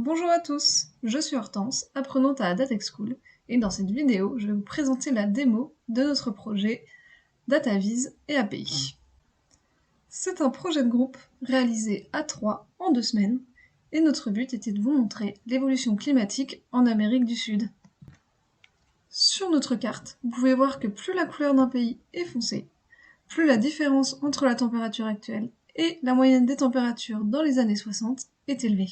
Bonjour à tous, je suis Hortense, apprenante à Datech School, et dans cette vidéo, je vais vous présenter la démo de notre projet DataVis et API. C'est un projet de groupe réalisé à 3 en 2 semaines, et notre but était de vous montrer l'évolution climatique en Amérique du Sud. Sur notre carte, vous pouvez voir que plus la couleur d'un pays est foncée, plus la différence entre la température actuelle et la moyenne des températures dans les années 60 est élevée.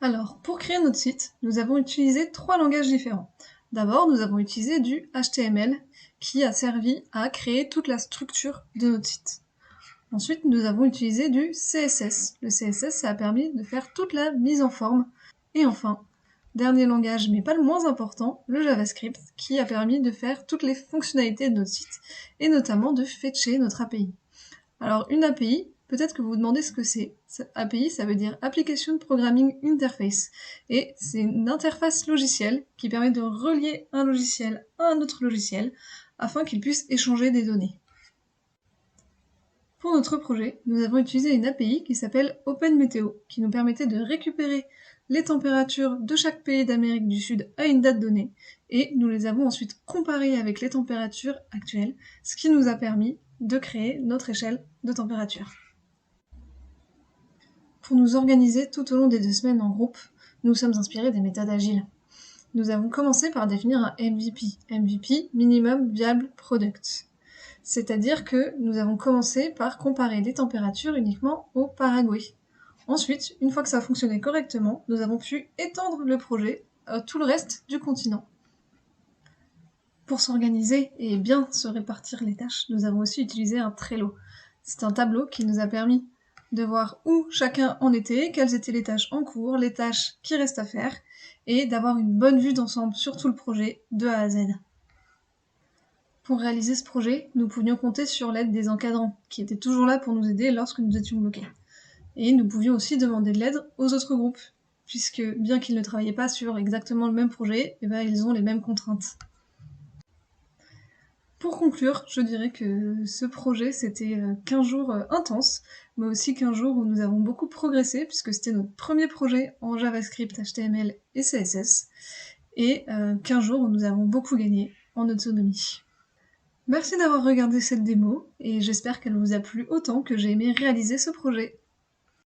Alors, pour créer notre site, nous avons utilisé 3 langages différents. D'abord, nous avons utilisé du HTML qui a servi à créer toute la structure de notre site. Ensuite, nous avons utilisé du CSS. Le CSS, ça a permis de faire toute la mise en forme. Et enfin, dernier langage, mais pas le moins important, le JavaScript, qui a permis de faire toutes les fonctionnalités de notre site, et notamment de fetcher notre API. Alors, une API, peut-être que vous vous demandez ce que c'est. API, ça veut dire Application Programming Interface. Et c'est une interface logicielle qui permet de relier un logiciel à un autre logiciel afin qu'ils puissent échanger des données. Pour notre projet, nous avons utilisé une API qui s'appelle OpenMeteo, qui nous permettait de récupérer les températures de chaque pays d'Amérique du Sud à une date donnée, et nous les avons ensuite comparées avec les températures actuelles, ce qui nous a permis de créer notre échelle de température. Pour nous organiser tout au long des 2 semaines en groupe, nous sommes inspirés des méthodes agiles. Nous avons commencé par définir un MVP, Minimum Viable Product. C'est-à-dire que nous avons commencé par comparer les températures uniquement au Paraguay. Ensuite, une fois que ça fonctionnait correctement, nous avons pu étendre le projet à tout le reste du continent. Pour s'organiser et bien se répartir les tâches, nous avons aussi utilisé un Trello. C'est un tableau qui nous a permis de voir où chacun en était, quelles étaient les tâches en cours, les tâches qui restent à faire, et d'avoir une bonne vue d'ensemble sur tout le projet de A à Z. Pour réaliser ce projet, nous pouvions compter sur l'aide des encadrants, qui étaient toujours là pour nous aider lorsque nous étions bloqués. Et nous pouvions aussi demander de l'aide aux autres groupes, puisque bien qu'ils ne travaillaient pas sur exactement le même projet, ils ont les mêmes contraintes. Pour conclure, je dirais que ce projet, c'était 15 jours intenses, mais aussi 15 jours où nous avons beaucoup progressé, puisque c'était notre premier projet en JavaScript, HTML et CSS, et 15 jours où nous avons beaucoup gagné en autonomie. Merci d'avoir regardé cette démo, et j'espère qu'elle vous a plu autant que j'ai aimé réaliser ce projet.